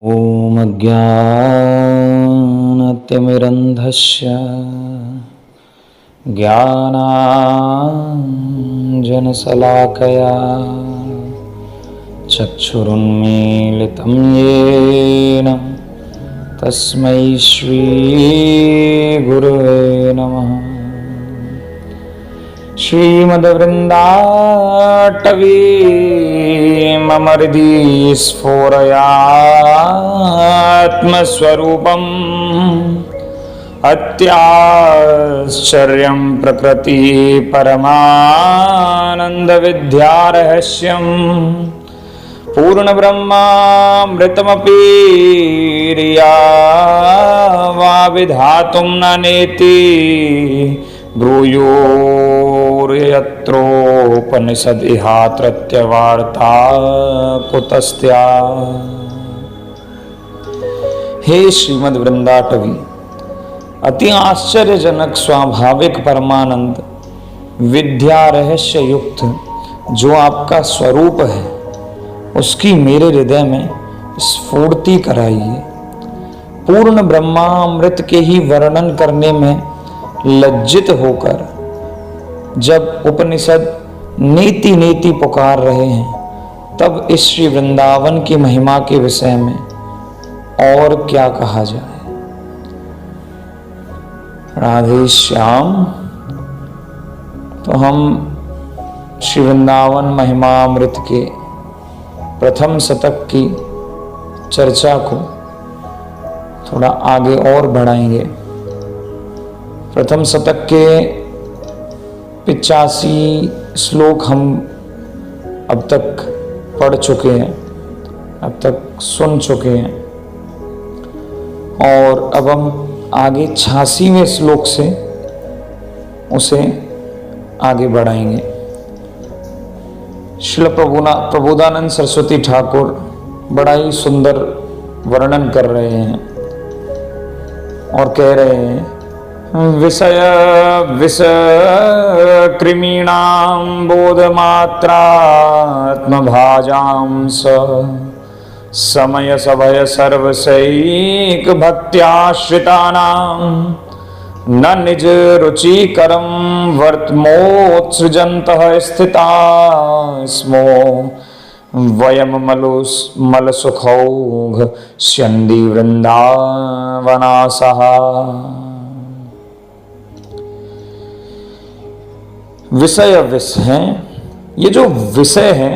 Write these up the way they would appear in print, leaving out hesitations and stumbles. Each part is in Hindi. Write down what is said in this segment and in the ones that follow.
ॐ अज्ञानतिमिरन्धस्य ज्ञानाञ्जनशलाकया चक्षुरुन्मीलितं येन तस्मै श्रीगुरुवे नमः। श्रीमद्वृन्दाटवी मम हृदि स्फोरयात्मस्वरूपम् अत्याश्चर्यं प्रकृति परमानन्दविद्यारहस्यम् पूर्णब्रह्मामृतमपि विधातुं न नेति ब्रूयोर्यत्रोपनिषदिहात्रत्यवार्ता कुतस्त्या। हे श्रीमद् वृंदाटवी, अति आश्चर्यजनक स्वाभाविक परमानंद विद्या रहस्य युक्त जो आपका स्वरूप है, उसकी मेरे हृदय में स्फूर्ति कराइए। पूर्ण ब्रह्मामृत के ही वर्णन करने में लज्जित होकर जब उपनिषद नीति नीति पुकार रहे हैं, तब इस श्री वृंदावन की महिमा के विषय में और क्या कहा जाए। राधे श्याम। तो हम श्री वृंदावन महिमामृत के प्रथम शतक की चर्चा को थोड़ा आगे और बढ़ाएंगे। प्रथम शतक के 85 श्लोक हम अब तक पढ़ चुके हैं, अब तक सुन चुके हैं, और अब हम आगे 86वें श्लोक से उसे आगे बढ़ाएंगे। श्रील प्रबोधानंद सरस्वती ठाकुर बड़ा ही सुंदर वर्णन कर रहे हैं और कह रहे हैं, विषय कृमीणां बोधमात्रात्मभाजां समय सभय सर्वसैक भक्त्याश्रितानां न निज रुचिकरं वर्तमोत्सृजन्तः स्थिता स्मो वयं मलसुखौघ स्यन्दी वृंदावनासः। विषय विष है। ये जो विषय है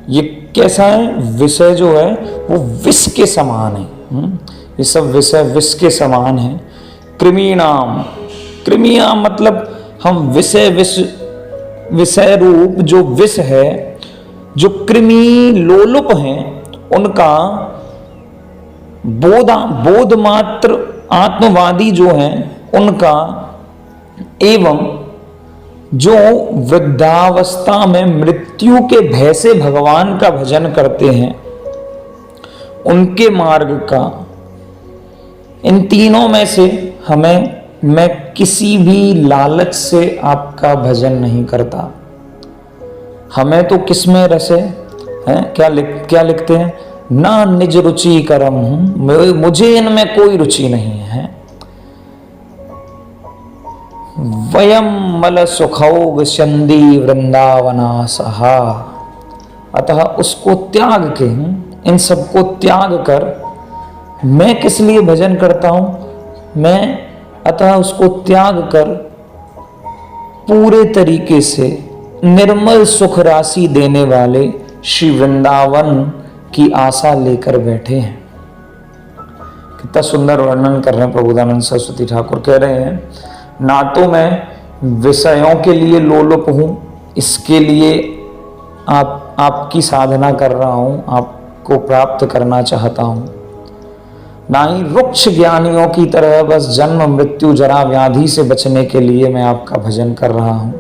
ये कैसा है? विषय जो है वो विष के समान है। ये सब विषय विष के समान है। कृमीणाम, कृमिया मतलब हम विषय रूप जो विष है, जो कृमि लोलुप हैं, उनका बोध मात्र आत्मवादी जो हैं उनका, एवं जो वृद्धावस्था में मृत्यु के भय से भगवान का भजन करते हैं उनके मार्ग का, इन तीनों में से मैं किसी भी लालच से आपका भजन नहीं करता। हमें तो किसमें रस है? क्या लिखते हैं? ना निज रुचि करम हूं, मुझे इनमें कोई रुचि नहीं है। वयम मल सुखौग स्यन्दी वृंदावनासः। अतः उसको त्याग के, इन सबको त्याग कर मैं किस लिए भजन करता हूं? अतः उसको त्याग कर पूरे तरीके से निर्मल सुख राशि देने वाले श्री वृंदावन की आशा लेकर बैठे हैं। कितना सुंदर वर्णन कर रहे हैं प्रबोधानंद सरस्वती ठाकुर। कह रहे हैं, ना तो मैं विषयों के लिए लोलुप हूं, इसके लिए आपकी साधना कर रहा हूं, आपको प्राप्त करना चाहता हूं, ना ही रुक्ष ज्ञानियों की तरह बस जन्म मृत्यु जरा व्याधि से बचने के लिए मैं आपका भजन कर रहा हूं,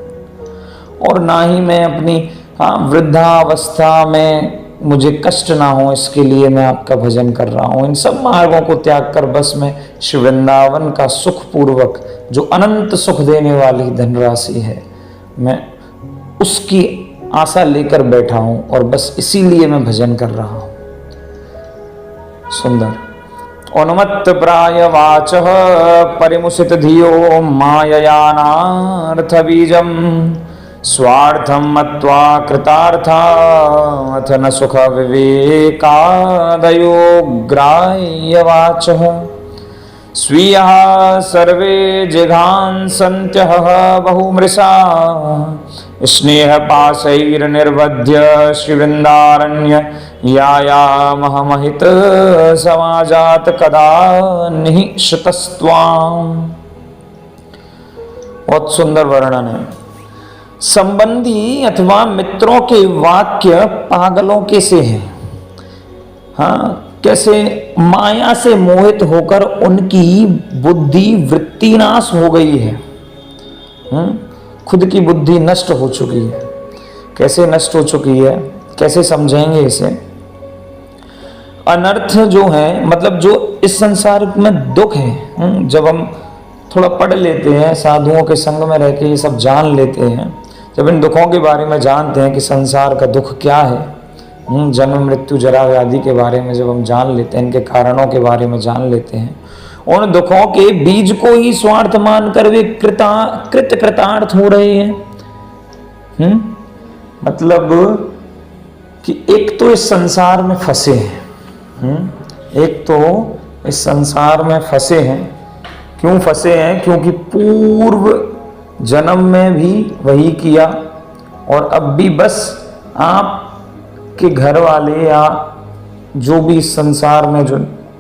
और ना ही मैं अपनी वृद्धावस्था में मुझे कष्ट ना हो इसके लिए मैं आपका भजन कर रहा हूं। इन सब मार्गों को त्याग कर बस मैं श्री वृंदावन का सुख पूर्वक, जो अनंत सुख देने वाली धनराशि है, मैं उसकी आशा लेकर बैठा हूं और बस इसीलिए मैं भजन कर रहा हूं। सुंदर। उन्मत्त प्रायवाचः परिमुषित धियो माययानार्थ बीजम स्वार्थं मत्वा कृतार्था अथ न सुख विवेकादयो ग्राह्यवाचः स्वीयः सर्वे जिघांसन्त्यः बहुमृषा स्नेहपाशैर्निर्वध्य श्रीवृन्दारण्य यायामहमहित समाजात कदा निःश्रुतस्त्वाम्। बहुत सुंदर वर्णन है। संबंधी अथवा मित्रों के वाक्य पागलों के से हैं। हाँ, कैसे? माया से मोहित होकर उनकी बुद्धि वृत्ति नाश हो गई है। खुद की बुद्धि नष्ट हो चुकी है। कैसे नष्ट हो चुकी है, कैसे समझेंगे इसे? अनर्थ जो है, मतलब जो इस संसार में दुख है, जब हम थोड़ा पढ़ लेते हैं, साधुओं के संग में रह के ये सब जान लेते हैं, जब इन दुखों के बारे में जानते हैं कि संसार का दुख क्या है, जन्म मृत्यु जरा व्याधि के बारे में जब हम जान लेते हैं, इनके कारणों के बारे में जान लेते हैं, उन दुखों के बीज को ही स्वार्थ मानकर वे कृतार्थ हो रहे हैं। मतलब कि एक तो इस संसार में फंसे हैं, एक तो इस संसार में फंसे हैं। क्यों फंसे हैं? क्योंकि पूर्व जन्म में भी वही किया और अब भी बस आप के घर वाले या जो भी इस संसार में जो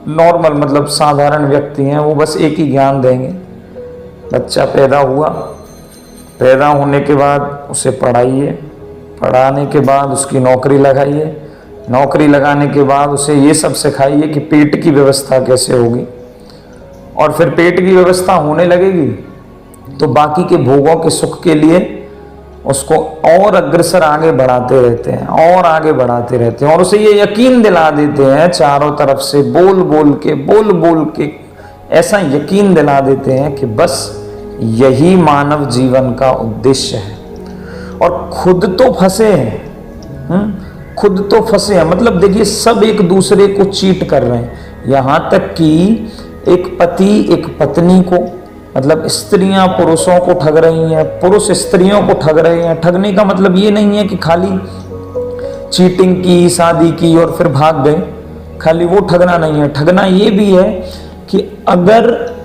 नॉर्मल मतलब साधारण व्यक्ति हैं, वो बस एक ही ज्ञान देंगे। बच्चा पैदा हुआ, पैदा होने के बाद उसे पढ़ाइए, पढ़ाने के बाद उसकी नौकरी लगाइए, नौकरी लगाने के बाद उसे ये सब सिखाइए कि पेट की व्यवस्था कैसे होगी, और फिर पेट की व्यवस्था होने लगेगी तो बाकी के भोगों के सुख के लिए उसको और अग्रसर आगे बढ़ाते रहते हैं और आगे बढ़ाते रहते हैं, और उसे ये यकीन दिला देते हैं चारों तरफ से बोल बोल के ऐसा यकीन दिला देते हैं कि बस यही मानव जीवन का उद्देश्य है। और खुद तो फंसे हैं, खुद तो फंसे हैं। मतलब देखिए, सब एक दूसरे को चीट कर रहे हैं। यहां तक कि एक पति एक पत्नी को, मतलब स्त्रियां पुरुषों को ठग रही हैं, पुरुष स्त्रियों को ठग रहे हैं। ठगने का मतलब ये नहीं है कि खाली चीटिंग की, शादी की और फिर भाग गए, खाली वो ठगना नहीं है। ठगना ये भी है कि अगर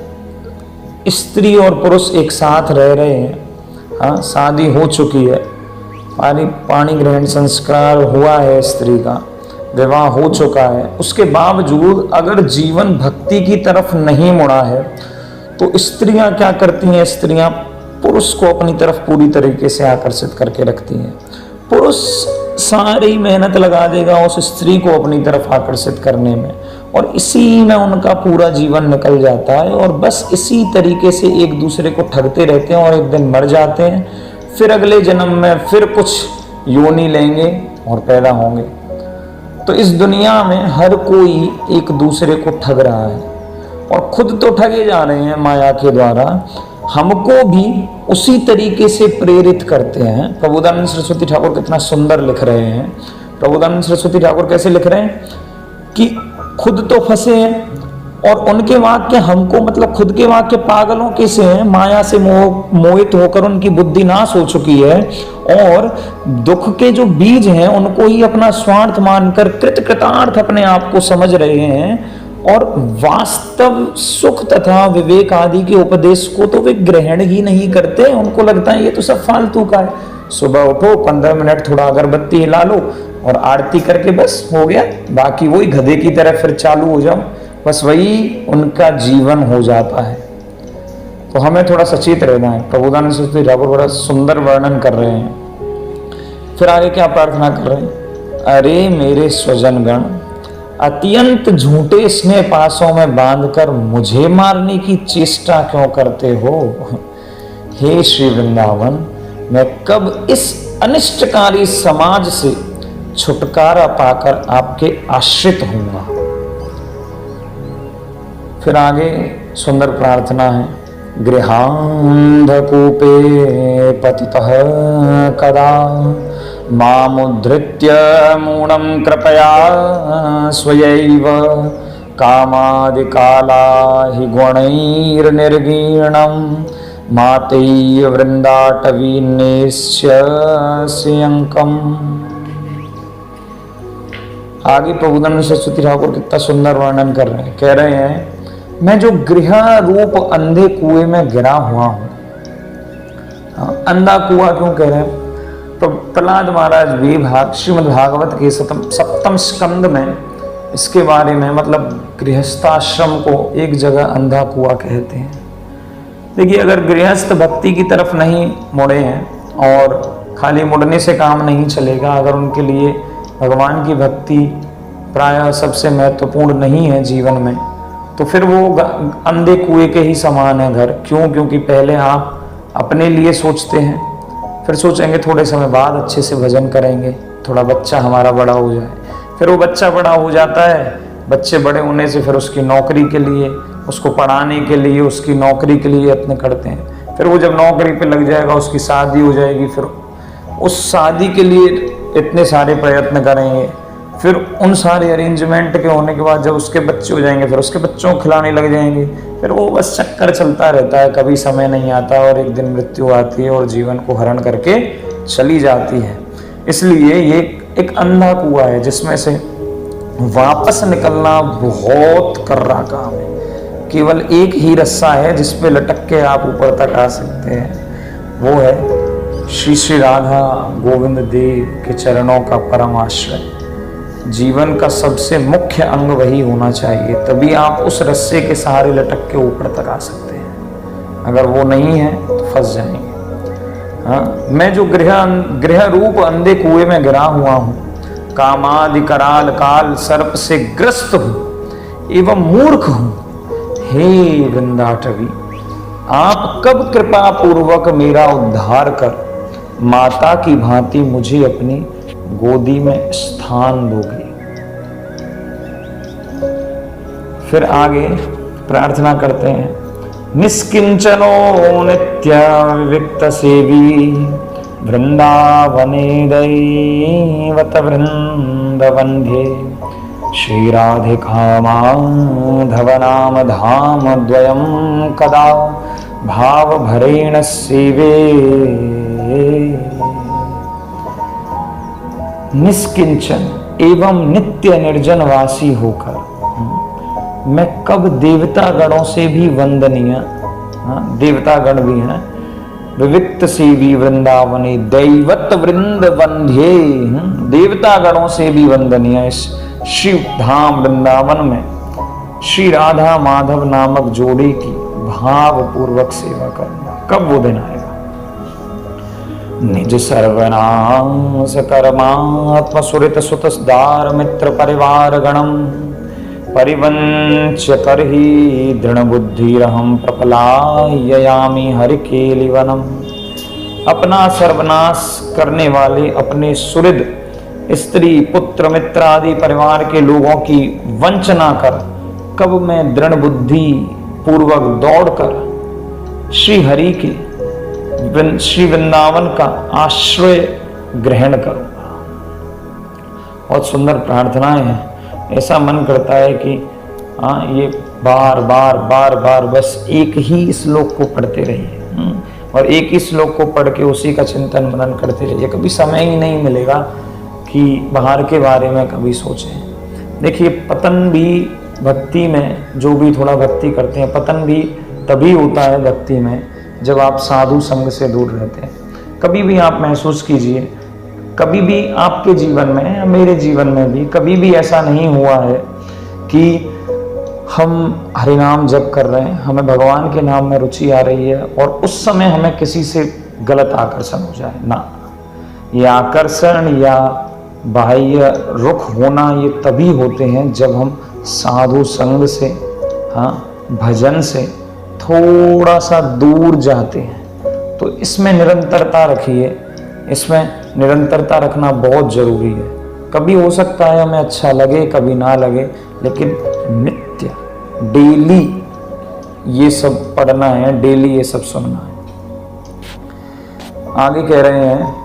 स्त्री और पुरुष एक साथ रह रहे हैं, हाँ, शादी हो चुकी है, पाणी ग्रहण संस्कार हुआ है, स्त्री का विवाह हो चुका है, उसके बावजूद अगर जीवन भक्ति की तरफ नहीं मुड़ा है तो स्त्रियां क्या करती हैं? स्त्रियां पुरुष को अपनी तरफ पूरी तरीके से आकर्षित करके रखती हैं। पुरुष सारी मेहनत लगा देगा उस स्त्री को अपनी तरफ आकर्षित करने में, और इसी में उनका पूरा जीवन निकल जाता है, और बस इसी तरीके से एक दूसरे को ठगते रहते हैं और एक दिन मर जाते हैं। फिर अगले जन्म में फिर कुछ योनि लेंगे और पैदा होंगे। तो इस दुनिया में हर कोई एक दूसरे को ठग रहा है और खुद तो ठगे जा रहे हैं माया के द्वारा, हमको भी उसी तरीके से प्रेरित करते हैं। प्रबोधानंद सरस्वती ठाकुर कितना सुंदर लिख रहे हैं। प्रबोधानंद सरस्वती ठाकुर कैसे लिख रहे हैं कि खुद तो फंसे हैं और उनके वाक्य हमको, मतलब खुद के वाक्य पागलों के से हैं, माया से मोहित होकर उनकी बुद्धि नाश हो चुकी है और दुख के जो बीज हैं उनको ही अपना स्वार्थ मानकर कृतार्थ अपने आप को समझ रहे हैं, और वास्तव सुख तथा विवेक आदि के उपदेश को तो वे ग्रहण ही नहीं करते। उनको लगता है ये तो सब फालतू का है। सुबह उठो, 15 मिनट थोड़ा अगरबत्ती हिला लो और आरती करके बस हो गया, बाकी वही गधे की तरह फिर चालू हो जाओ, बस वही उनका जीवन हो जाता है। तो हमें थोड़ा सचेत रहना है। प्रबोधानंद सरस्वती ठाकुर बड़ा सुंदर वर्णन कर रहे हैं। फिर आगे क्या प्रार्थना कर रहे हैं? अरे मेरे स्वजनगण, अत्यंत झूठे स्नेह पासों में बांधकर मुझे मारने की चेष्टा क्यों करते हो? हे श्री वृंदावन, मैं कब इस अनिष्टकारी समाज से छुटकारा पाकर आपके आश्रित होऊंगा? फिर आगे सुंदर प्रार्थना है। गृहांधकूपे पतितः कदा मामुद्धृत्य मूढ़ं कृपया स्वयैव कामादिकाला हि गुणैर्निर्गीणं मातैः वृंदाटवीन्यस्यंकम्। आगे प्रबोधन सरस्वती ठाकुर कितना सुंदर वर्णन कर रहे हैं। कह रहे हैं, मैं जो गृह रूप अंधे कुएं में गिरा हुआ हूं। अंधा कुआं क्यों कह रहे हैं? तो प्रहलाद महाराज भी श्रीमद् भागवत के सप्तम स्कंद में इसके बारे में, मतलब गृहस्थाश्रम को एक जगह अंधा कुआं कहते हैं। देखिए, अगर गृहस्थ भक्ति की तरफ नहीं मुड़े हैं और खाली मुड़ने से काम नहीं चलेगा, अगर उनके लिए भगवान की भक्ति प्रायः सबसे महत्वपूर्ण नहीं है जीवन में, तो फिर वो अंधे कुएं के ही समान है घर। क्यों? क्योंकि पहले आप अपने लिए सोचते हैं, फिर सोचेंगे थोड़े समय बाद अच्छे से भजन करेंगे, थोड़ा बच्चा हमारा बड़ा हो जाए। फिर वो बच्चा बड़ा हो जाता है, बच्चे बड़े होने से फिर उसकी नौकरी के लिए, उसको पढ़ाने के लिए, उसकी नौकरी के लिए यत्न करते हैं। फिर वो जब नौकरी पे लग जाएगा, उसकी शादी हो जाएगी, फिर उस शादी के लिए इतने सारे प्रयत्न करेंगे। फिर उन सारे अरेंजमेंट के होने के बाद जब उसके बच्चे हो जाएंगे, फिर उसके बच्चों को खिलाने लग जाएंगे। फिर वो बस चक्कर चलता रहता है, कभी समय नहीं आता और एक दिन मृत्यु आती है और जीवन को हरण करके चली जाती है। इसलिए ये एक अंधा कुआं है जिसमें से वापस निकलना बहुत कर्रा काम है। केवल एक ही रस्सा है जिस पे लटक के आप ऊपर तक आ सकते हैं, वो है श्री श्री राधा गोविंद देव के चरणों का परम आश्रय। जीवन का सबसे मुख्य अंग वही होना चाहिए, तभी आप उस रस्से के सहारे लटक के ऊपर तक आ सकते हैं। अगर वो नहीं है तो फंस जाएंगे। हाँ, मैं जो गृह रूप अंधे कुएं में गिरा हुआ हूं, कामादि कराल काल सर्प से ग्रस्त हूं एवं मूर्ख हूं। हे वृंदाटवी, आप कब कृपा पूर्वक मेरा उद्धार कर माता की भांति मुझे अपनी गोदी में स्थान दोगे। फिर आगे प्रार्थना करते हैं, निष्किंचनो नित्य विविक्त सेवी वृंदावने दैवत वृंदवंध्ये श्री राधिका माधव नाम धाम द्वयं कदा भाव भरेण सेवे। निष्किंचन एवं नित्य निर्जनवासी होकर मैं कब देवता गणों से भी वंदनीय, देवता गण भी हैं, विविक्त सेवी वृंदावनी दैवत वृंद वंध्ये, देवता गणों से भी वंदनीय इस शिव धाम वृंदावन में श्री राधा माधव नामक जोड़ी की भाव पूर्वक सेवा करना। कब वो दिन आएगा? निज सर्वनाश कर्मात्म सुरित सुतदार मित्र परिवार गणम परिवंच्य करहि दृढ़ बुद्धिरहं प्रपलाययामि हरिकेलिवनम। अपना सर्वनाश करने वाले अपने सुहृद स्त्री पुत्र मित्र आदि परिवार के लोगों की वंचना कर कब मैं दृढ़ बुद्धि पूर्वक दौड़कर श्री हरि के श्री वृंदावन का आश्रय ग्रहण करूंगा। बहुत सुंदर प्रार्थनाएं हैं। ऐसा मन करता है कि ये बार बार बार बार बस एक ही श्लोक को पढ़ते रहिए और एक ही श्लोक को पढ़ के उसी का चिंतन मनन करते रहिए। कभी समय ही नहीं मिलेगा कि बाहर के बारे में कभी सोचें। देखिए, पतन भी भक्ति में, जो भी थोड़ा भक्ति करते हैं, पतन भी तभी होता है भक्ति में जब आप साधु संग से दूर रहते हैं। कभी भी आप महसूस कीजिए, कभी भी आपके जीवन में या मेरे जीवन में भी कभी भी ऐसा नहीं हुआ है कि हम हरिनाम जप कर रहे हैं, हमें भगवान के नाम में रुचि आ रही है और उस समय हमें किसी से गलत आकर्षण हो जाए ना। ये आकर्षण या बाह्य रुख होना ये तभी होते हैं जब हम साधु संग से, भजन से थोड़ा सा दूर जाते हैं। तो इसमें निरंतरता रखिए, इसमें निरंतरता रखना बहुत जरूरी है। कभी हो सकता है हमें अच्छा लगे, कभी ना लगे, लेकिन नित्य डेली ये सब पढ़ना है, डेली ये सब सुनना है। आगे कह रहे हैं,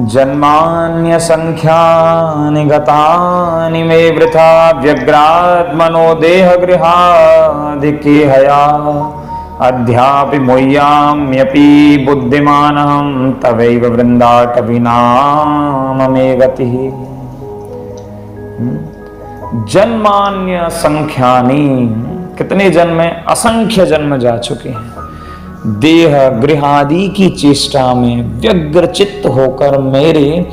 जन्मान्यसंख्यानि गतानि मे वृथा व्यग्रात्मनो देहगृहाधिकेहया अद्यापि मुह्याम्यपि बुद्धिमानहं तवैव वृन्दाटवीनाम मे गतिः। जन्मान्य संख्यानि, कितने जन्म में? असंख्य जन्म जा चुके हैं। देह गृहादि की चेष्टा में व्यग्रचित्त होकर मेरे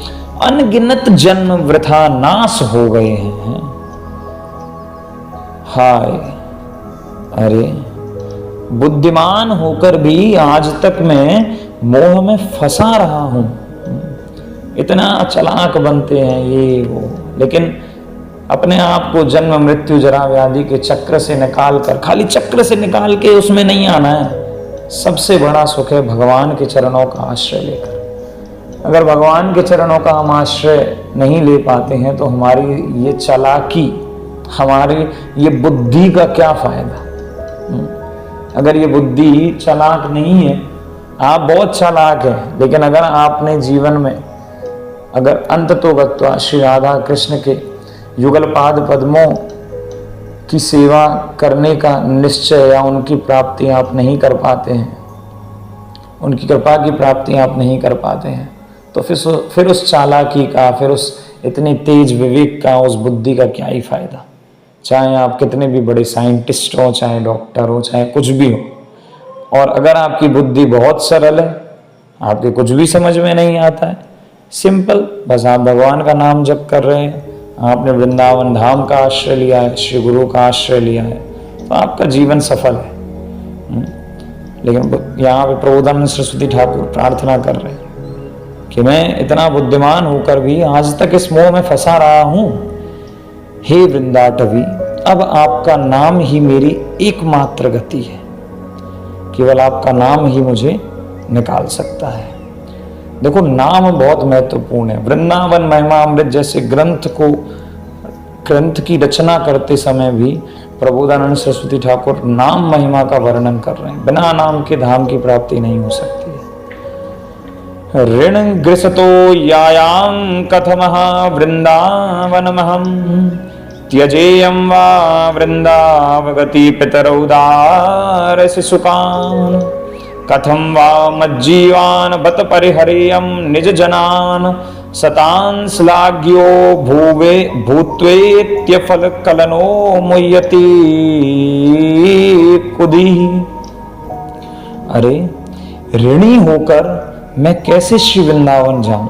अनगिनत जन्म वृथा नाश हो गए हैं। हाय, अरे बुद्धिमान होकर भी आज तक मैं मोह में फंसा रहा हूं। इतना चालाक बनते हैं ये वो, लेकिन अपने आप को जन्म मृत्यु जरा व्याधि के चक्र से निकाल कर, खाली चक्र से निकाल के उसमें नहीं आना है। सबसे बड़ा सुख है भगवान के चरणों का आश्रय लेकर। अगर भगवान के चरणों का हम आश्रय नहीं ले पाते हैं तो हमारी ये चालाकी, हमारी ये बुद्धि का क्या फायदा? अगर ये बुद्धि चालाक नहीं है, आप बहुत चालाक हैं, लेकिन अगर आपने जीवन में अगर अंत तो गत्वा श्री राधा कृष्ण के युगल पाद पद्मों की सेवा करने का निश्चय या उनकी प्राप्ति आप नहीं कर पाते हैं, उनकी कृपा की प्राप्ति आप नहीं कर पाते हैं, तो फिर उस चालाकी का, फिर उस इतनी तेज विवेक का, उस बुद्धि का क्या ही फायदा? चाहे आप कितने भी बड़े साइंटिस्ट हो, चाहे डॉक्टर हो, चाहे कुछ भी हो, और अगर आपकी बुद्धि बहुत सरल है, आपके कुछ भी समझ में नहीं आता है, सिंपल, बस आप भगवान का नाम जप कर रहे हैं, आपने वृंदावन धाम का आश्रय लिया है, श्री गुरु का आश्रय लिया है, तो आपका जीवन सफल है। लेकिन यहाँ पे प्रबोधानंद सरस्वती ठाकुर प्रार्थना कर रहे हैं कि मैं इतना बुद्धिमान होकर भी आज तक इस मोह में फंसा रहा हूं। हे वृंदाटवी, अब आपका नाम ही मेरी एकमात्र गति है, केवल आपका नाम ही मुझे निकाल सकता है। देखो, नाम बहुत महत्वपूर्ण है। वृंदावन महिमा अमृत जैसे ग्रंथ की रचना करते समय भी प्रबोधानंद सरस्वती ठाकुर नाम महिमा का वर्णन कर रहे हैं। बिना नाम के धाम की प्राप्ति नहीं हो सकती। ऋण ग्रसतो यायां कथमः वृंदावनमहं त्यजेयं वा वृंदावगति पितरौदार शिशुकान् कथं वा मज्जीवान् बत परिहरेयं निज जनान् सतान् श्लाघ्यो भूवे भूत्वेत्यफल कलनो मुह्यति कुदी। अरे ऋणी होकर मैं कैसे श्री वृंदावन जाऊं?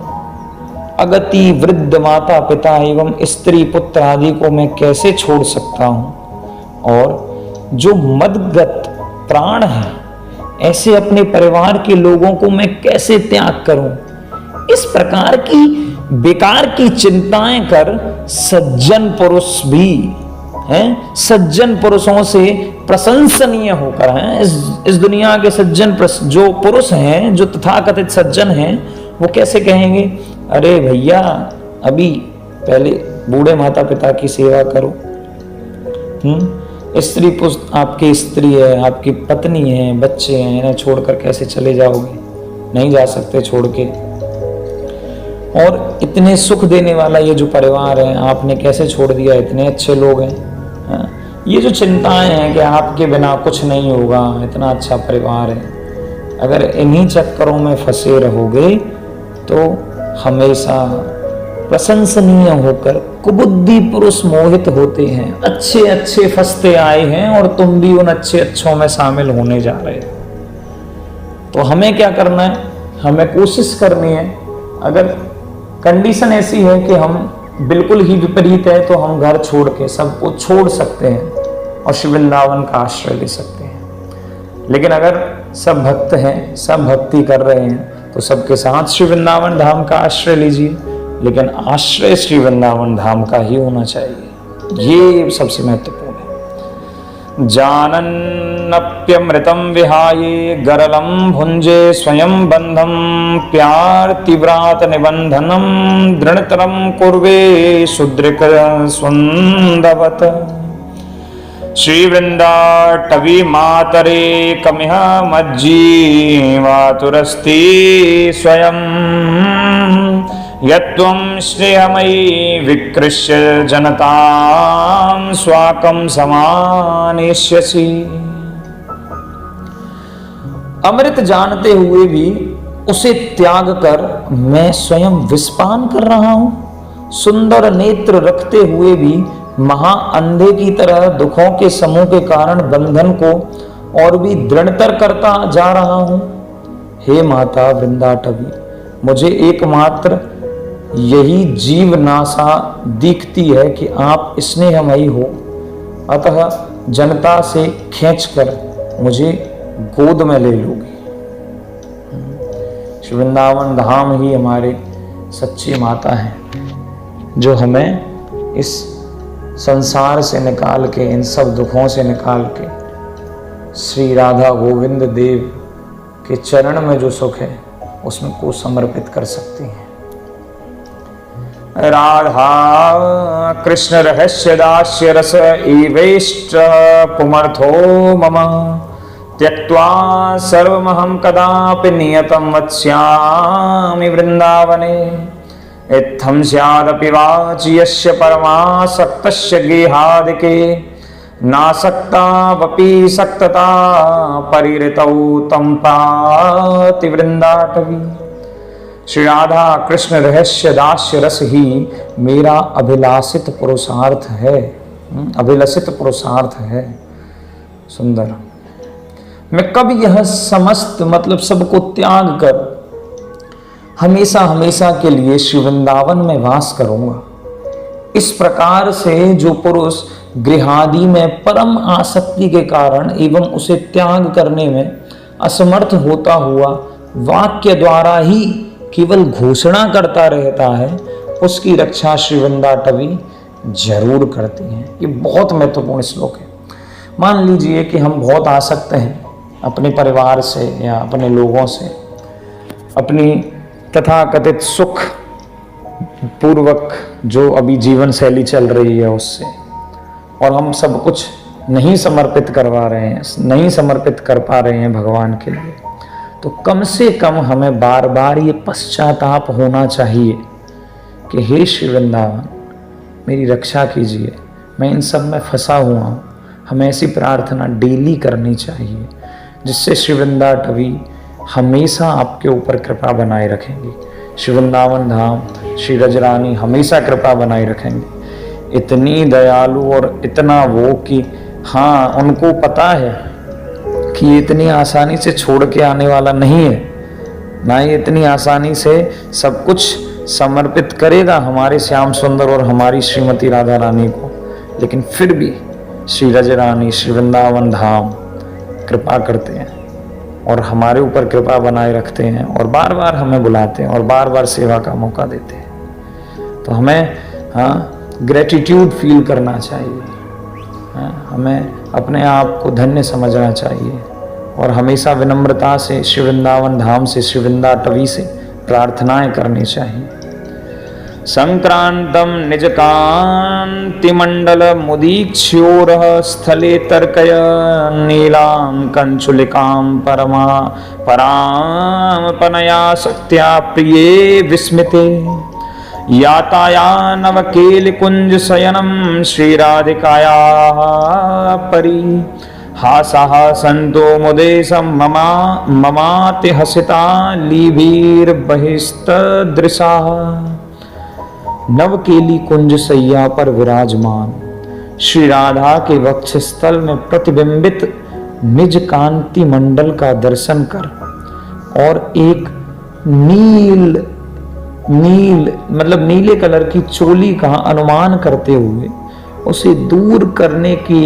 अगति वृद्ध माता पिता एवं स्त्री पुत्र आदि को मैं कैसे छोड़ सकता हूं? और जो मदगत प्राण है, ऐसे अपने परिवार के लोगों को मैं कैसे त्याग करूं? इस प्रकार की बेकार की चिंताएं कर सज्जन पुरुष भी हैं, सज्जन पुरुषों से प्रशंसनीय होकर हैं। इस दुनिया के सज्जन जो पुरुष हैं, जो तथाकथित सज्जन हैं, वो कैसे कहेंगे, अरे भैया अभी पहले बूढ़े माता पिता की सेवा करो। स्त्री पुरुष आपकी स्त्री है, आपकी पत्नी है, बच्चे हैं, इन्हें छोड़कर कैसे चले जाओगे? नहीं जा सकते छोड़ के। और इतने सुख देने वाला ये जो परिवार है, आपने कैसे छोड़ दिया? इतने अच्छे लोग हैं। ये जो चिंताएं हैं कि आपके बिना कुछ नहीं होगा, इतना अच्छा परिवार है, अगर इन्हीं चक्करों में फंसे रहोगे तो हमेशा प्रशंसनीय होकर कुबुद्धि पुरुष मोहित होते हैं। अच्छे अच्छे फंसते आए हैं और तुम भी उन अच्छे अच्छों में शामिल होने जा रहे हो। तो हमें क्या करना है? हमें कोशिश करनी है। अगर कंडीशन ऐसी है कि हम बिल्कुल ही विपरीत है तो हम घर छोड़ के सबको छोड़ सकते हैं और श्री वृंदावन का आश्रय ले सकते हैं। लेकिन अगर सब भक्त हैं, सब भक्ति कर रहे हैं, तो सबके साथ श्री वृंदावन धाम का आश्रय लीजिए, लेकिन आश्रय श्री वृंदावन धाम का ही होना चाहिए। ये सबसे महत्वपूर्ण है। जानन्नप्यमृतं विहाये गरलं भुंजे स्वयं बंधं प्यार्तिव्रात निबंधनं दृढ़तरं कुर्वे शुद्रिक स्वन्दवत। श्री वृंदाटवी मातरे कमिह मज्जीवातुरस्ति स्वयं यत्त्वं स्नेहमयी विकृष्य जनतां स्वाकं समानेष्यसि। अमृत जानते हुए भी उसे त्याग कर मैं स्वयं विषपान कर रहा हूं। सुंदर नेत्र रखते हुए भी महा अंधे की तरह दुखों के समूह के कारण बंधन को और भी दृढ़तर करता जा रहा हूं। हे माता वृंदाटवी, मुझे एकमात्र यही जीवनाशा दिखती है कि आप स्नेहमयी हो, अतः जनता से खींचकर मुझे गोद में ले लोगी। श्री वृंदावन धाम ही हमारे सच्ची माता है, जो हमें इस संसार से निकाल के, इन सब दुखों से निकाल के श्री राधा गोविंद देव के चरण में जो सुख है उसमें को समर्पित कर सकती हैं। राधा कृष्ण रहस्य दास्य रस एवेष्ट पुमर्थो मम त्यक्त्वा सर्वमहं कदापि नियतं वत्स्यामि वृंदावने। इत्थं स्यादपि वाचि यस्य परमासक्तस्य गेहादिके नासक्तावपि सक्तता परिहृतौ तं पाति वृंदाटवी। श्री राधा कृष्ण रहस्य दास्य रस ही मेरा अभिलाषित पुरुषार्थ है, अभिलषित पुरुषार्थ है। सुंदर। मैं कब यह समस्त मतलब सबको त्याग कर हमेशा हमेशा के लिए श्री वृंदावन में वास करूंगा। इस प्रकार से जो पुरुष गृहादि में परम आसक्ति के कारण एवं उसे त्याग करने में असमर्थ होता हुआ वाक्य द्वारा ही केवल घोषणा करता रहता है, उसकी रक्षा श्री वृंदाटवी जरूर करती हैं। ये बहुत महत्वपूर्ण श्लोक है। मान लीजिए कि हम बहुत आसक्त हैं अपने परिवार से या अपने लोगों से, अपनी तथाकथित सुख पूर्वक जो अभी जीवन शैली चल रही है उससे, और हम सब कुछ नहीं समर्पित करवा रहे हैं, नहीं समर्पित कर पा रहे हैं भगवान के लिए, तो कम से कम हमें बार बार ये पश्चाताप होना चाहिए कि हे श्री वृंदावन मेरी रक्षा कीजिए, मैं इन सब में फंसा हुआ हूँ। हमें ऐसी प्रार्थना डेली करनी चाहिए जिससे श्री वृंदाटवी हमेशा आपके ऊपर कृपा बनाए रखेंगी। श्री वृंदावन धाम श्री रजरानी हमेशा कृपा बनाए रखेंगे। इतनी दयालु और इतना वो कि हाँ, उनको पता है कि ये इतनी आसानी से छोड़ के आने वाला नहीं है, ना ही इतनी आसानी से सब कुछ समर्पित करेगा हमारे श्याम सुंदर और हमारी श्रीमती राधा रानी को। लेकिन फिर भी श्री रजरानी श्री वृंदावन धाम कृपा करते हैं और हमारे ऊपर कृपा बनाए रखते हैं और बार बार हमें बुलाते हैं और बार बार सेवा का मौका देते हैं। तो हमें ग्रेटिट्यूड फील करना चाहिए, हमें अपने आप को धन्य समझना चाहिए और हमेशा विनम्रता से श्री वृंदावन धाम से, श्री वृंदाटवी से प्रार्थनाएं करनी चाहिए। संक्रांतम निज कांतिमंडल मुदीक्ष्योरः स्थले तर्कय नीलां कंचुलिकां परमा परामपनया सत्या प्रिये विस्मिते याताया नवकेलिकुंज शयनं श्रीराधिकाया परि हासः संतो मुदेशं ममाति हसिता लीभीर्बहिस्तदृशा। नवकेली कुंज सैया पर विराजमान श्री राधा के वक्षस्थल में प्रतिबिंबित निज कांति मंडल का दर्शन कर और एक नील मतलब नीले कलर की चोली का अनुमान करते हुए उसे दूर करने की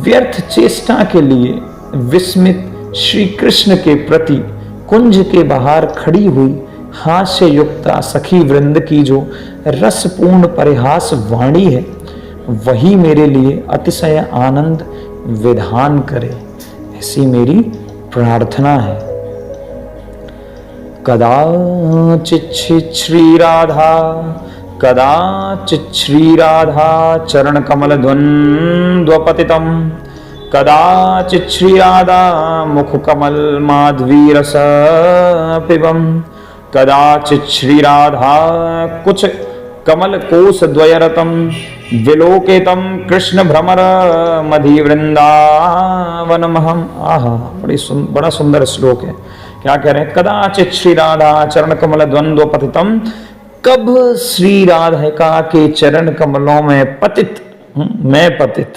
व्यर्थ चेष्टा के लिए विस्मित श्री कृष्ण के प्रति कुंज के बाहर खड़ी हुई हास्य युक्ता सखी वृंद की जो रसपूर्ण परिहास वाणी है, वही मेरे लिए अतिशय आनंद विधान करे, ऐसी मेरी प्रार्थना है। कदाचित् श्री राधा चरण कमल द्वंद्वपतितम कदाचित् श्री राधा मुख कमल माधवी रस पिबम कदाचित श्री राधा कुछ कमल कोश द्वयरतम विलोकेतम कृष्ण भ्रमर मधि वृंदावन महम। आहा, बड़ा सुंदर श्लोक है। क्या कह रहे हैं? कदाचित श्री राधा चरण कमल द्वंद्व पतितम, कब श्री राधिका के चरण कमलों में पतित, मैं पतित,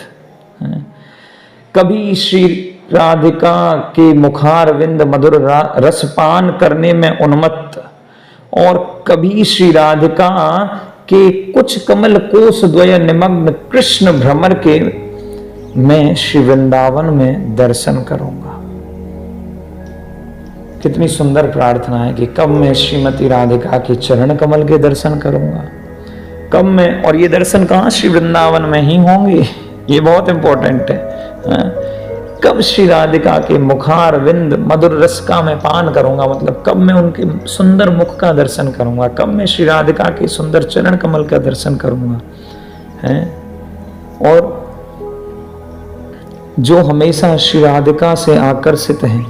कभी श्री राधिका के मुखारविंद मधुर रसपान करने में उन्मत्त, और कभी श्री राधिका के कुछ कमल कोश द्वय निमग्न कृष्ण भ्रमर के मैं श्री वृंदावन में दर्शन करूंगा। कितनी सुंदर प्रार्थना है कि कब मैं श्रीमती राधिका के चरण कमल के दर्शन करूंगा, कब मैं, और ये दर्शन कहाँ? श्री वृंदावन में ही होंगे। ये बहुत इंपॉर्टेंट है। कब श्री राधिका के मुखार विंद मधुर रस का मैं पान करूंगा, मतलब कब मैं उनके सुंदर मुख का दर्शन करूंगा, कब मैं श्री राधिका के सुंदर चरण कमल का दर्शन करूंगा, है? और जो हमेशा श्री राधिका से आकर्षित हैं,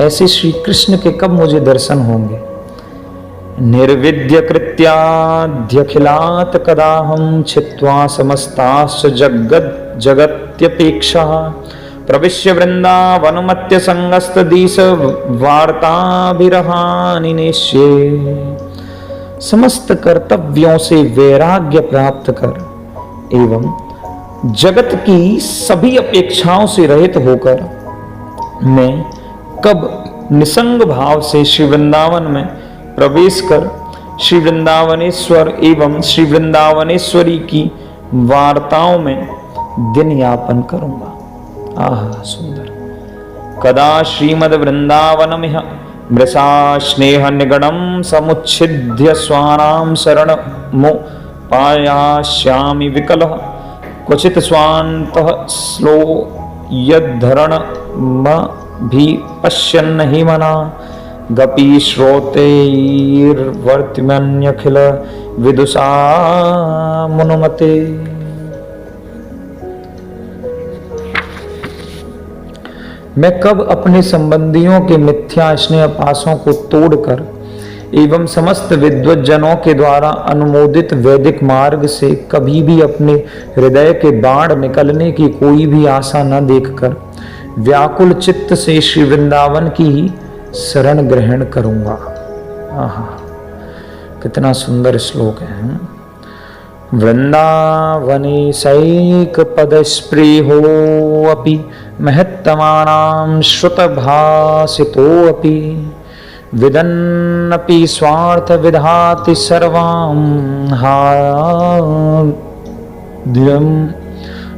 ऐसे श्री कृष्ण के कब मुझे दर्शन होंगे? निर्विद्य कृत्याद्यखिलात् कदाहं छित्त्वा समस्ताश्च जगत्यपेक्षा प्रविश्य वृंदावनमत्य संगस्तदीश वार्ताभिरहानि नेष्ये। समस्त कर्तव्यों से वैराग्य प्राप्त कर एवं जगत की सभी अपेक्षाओं से रहित होकर मैं कब निसंग भाव से श्री वृंदावन में प्रवेश कर श्री वृंदावनेश्वर एवं श्री वृंदावनेश्वरी की वार्ताओं में दिन यापन करूंगा। आहा, सुंदर। कदा श्रीमद वृंदावनमिह मृषा स्नेह निगणम समुच्छिद्य स्वानाम शरण मो पायास्यामि विकलः क्वचित स्वान्तः श्लो यद्धरण भी पश्यन् हि मना गपी श्रोतैर्वर्तिमन्यखिल विदुषा मुनुमते। मैं कब अपने संबंधियों के मिथ्या स्नेह पासों को तोड़कर एवं समस्त विद्वज्जनों के द्वारा अनुमोदित वैदिक मार्ग से कभी भी अपने हृदय के बाण निकलने की कोई भी आशा न देखकर व्याकुल चित्त से श्री वृंदावन की ही शरण ग्रहण करूंगा। आहा, कितना सुंदर श्लोक है। वृंदावने सैक पदस्पृहो अपि महत्तमानां श्रुतभासितोऽपि विदन्नपि स्वार्थ विधाति सर्वां हाद्यं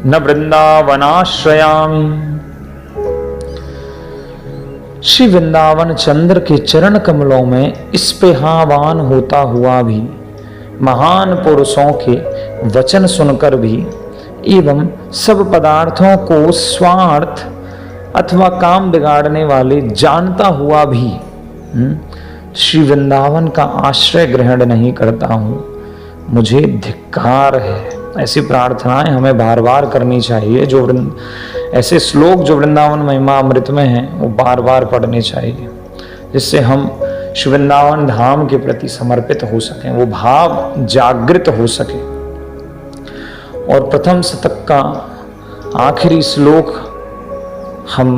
न वृंदावनाश्रयामि। श्री वृंदावन चंद्र के चरण कमलों में स्पेहावान होता हुआ भी, महान पुरुषों के वचन सुनकर भी एवं सब पदार्थों को स्वार्थ अथवा काम बिगाड़ने वाले जानता हुआ भी श्री वृंदावन का आश्रय ग्रहण नहीं करता हूँ, मुझे धिक्कार है। ऐसी प्रार्थनाएं हमें बार बार करनी चाहिए। जो ऐसे श्लोक जो वृंदावन महिमा अमृत में हैं वो बार बार पढ़ने चाहिए, जिससे हम श्री वृंदावन धाम के प्रति समर्पित हो सकें, वो भाव जागृत हो सके। और प्रथम शतक का आखिरी श्लोक हम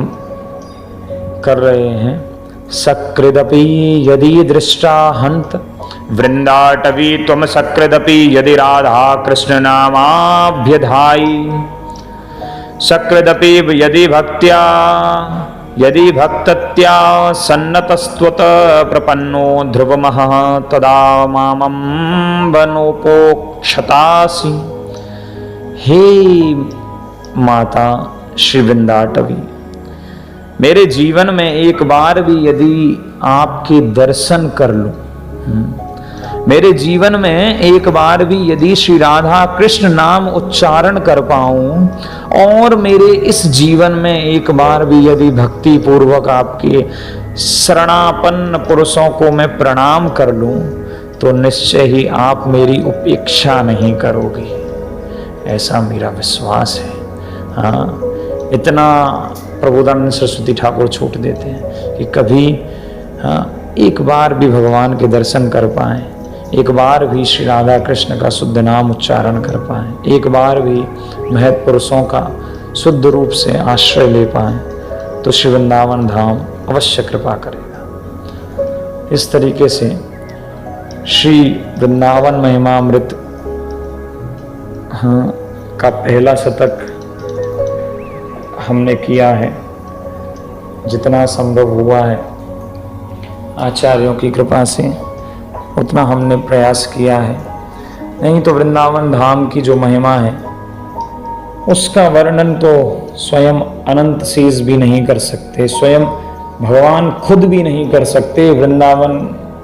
कर रहे हैं। सकृदपि यदि दृष्टा हंत वृंदाटवी त्वम सकृदपि यदि राधा कृष्ण नामाभ्यधायि सकृदपि यदि भक्त्या यदि भक्तत्या सन्नतस्त्वत प्रपन्नो ध्रुवमः तदा मामं वनोपोक्षतासि। हे माता श्री वृंदाटवी, मेरे जीवन में एक बार भी यदि आपके दर्शन कर लूं, मेरे जीवन में एक बार भी यदि श्री राधा कृष्ण नाम उच्चारण कर पाऊं, और मेरे इस जीवन में एक बार भी यदि भक्ति पूर्वक आपके शरणापन्न पुरुषों को मैं प्रणाम कर लूं, तो निश्चय ही आप मेरी उपेक्षा नहीं करोगे, ऐसा मेरा विश्वास है। हाँ, इतना प्रबोधानंद सरस्वती ठाकुर छूट देते हैं कि कभी एक बार भी भगवान के दर्शन कर पाएं, एक बार भी श्री राधा कृष्ण का शुद्ध नाम उच्चारण कर पाएं, एक बार भी महत्पुरुषों का शुद्ध रूप से आश्रय ले पाएं, तो श्री वृंदावन धाम अवश्य कृपा करेगा। इस तरीके से श्री वृंदावन महिमामृत का पहला शतक हमने किया है। जितना संभव हुआ है आचार्यों की कृपा से उतना हमने प्रयास किया है। नहीं तो वृंदावन धाम की जो महिमा है उसका वर्णन तो स्वयं अनंत शेष भी नहीं कर सकते, स्वयं भगवान खुद भी नहीं कर सकते। वृंदावन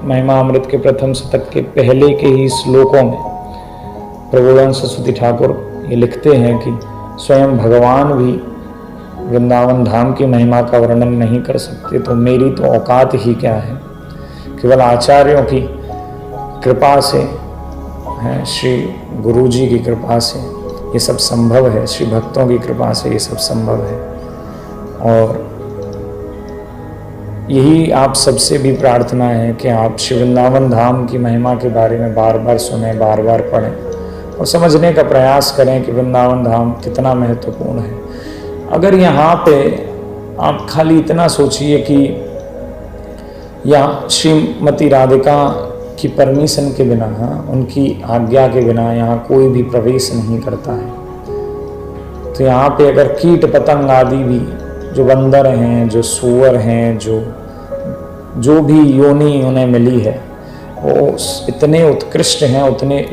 महिमामृत के प्रथम शतक के पहले के ही श्लोकों में प्रबोधन सरस्वती ठाकुर ये लिखते हैं कि स्वयं भगवान भी वृंदावन धाम की महिमा का वर्णन नहीं कर सकते, तो मेरी तो औकात ही क्या है। केवल आचार्यों की कृपा से है, श्री गुरु जी की कृपा से ये सब संभव है, श्री भक्तों की कृपा से ये सब संभव है। और यही आप सबसे भी प्रार्थना है कि आप श्री वृंदावन धाम की महिमा के बारे में बार बार सुने, बार बार पढ़ें और समझने का प्रयास करें कि वृंदावन धाम कितना महत्वपूर्ण है। अगर यहाँ पे आप खाली इतना सोचिए कि यहाँ श्रीमती राधिका की परमिशन के बिना, उनकी आज्ञा के बिना यहाँ कोई भी प्रवेश नहीं करता है। तो यहाँ पे अगर कीट पतंग आदि भी, जो बंदर हैं, जो सूअर हैं, जो भी योनि उन्हें मिली है, वो इतने उत्कृष्ट हैं,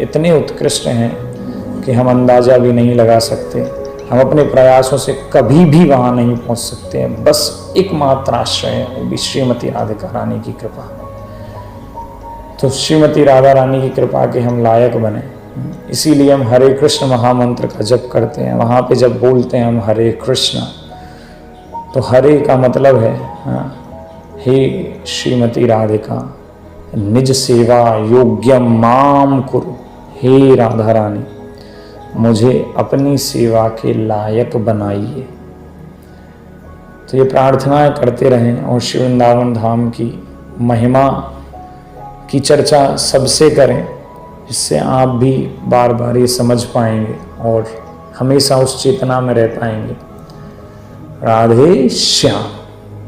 इतने उत्कृष्ट हैं कि हम अंदाज़ा भी नहीं लगा सकते। हम अपने प्रयासों से कभी भी वहाँ नहीं पहुँच सकते हैं। बस एकमात्र आश्रय है, वो भी श्रीमती राधिका रानी की कृपा। तो श्रीमती राधा रानी की कृपा के हम लायक बने, इसीलिए हम हरे कृष्ण महामंत्र का जप करते हैं। वहाँ पे जब बोलते हैं हम हरे कृष्ण, तो हरे का मतलब है हे श्रीमती राधिका निज सेवा योग्यम माम कुरु, हे राधा रानी मुझे अपनी सेवा के लायक बनाइए। तो ये प्रार्थनाएं करते रहें और श्री वृंदावन धाम की महिमा की चर्चा सबसे करें, जिससे आप भी बार बार ये समझ पाएंगे और हमेशा उस चेतना में रह पाएंगे। राधे श्याम।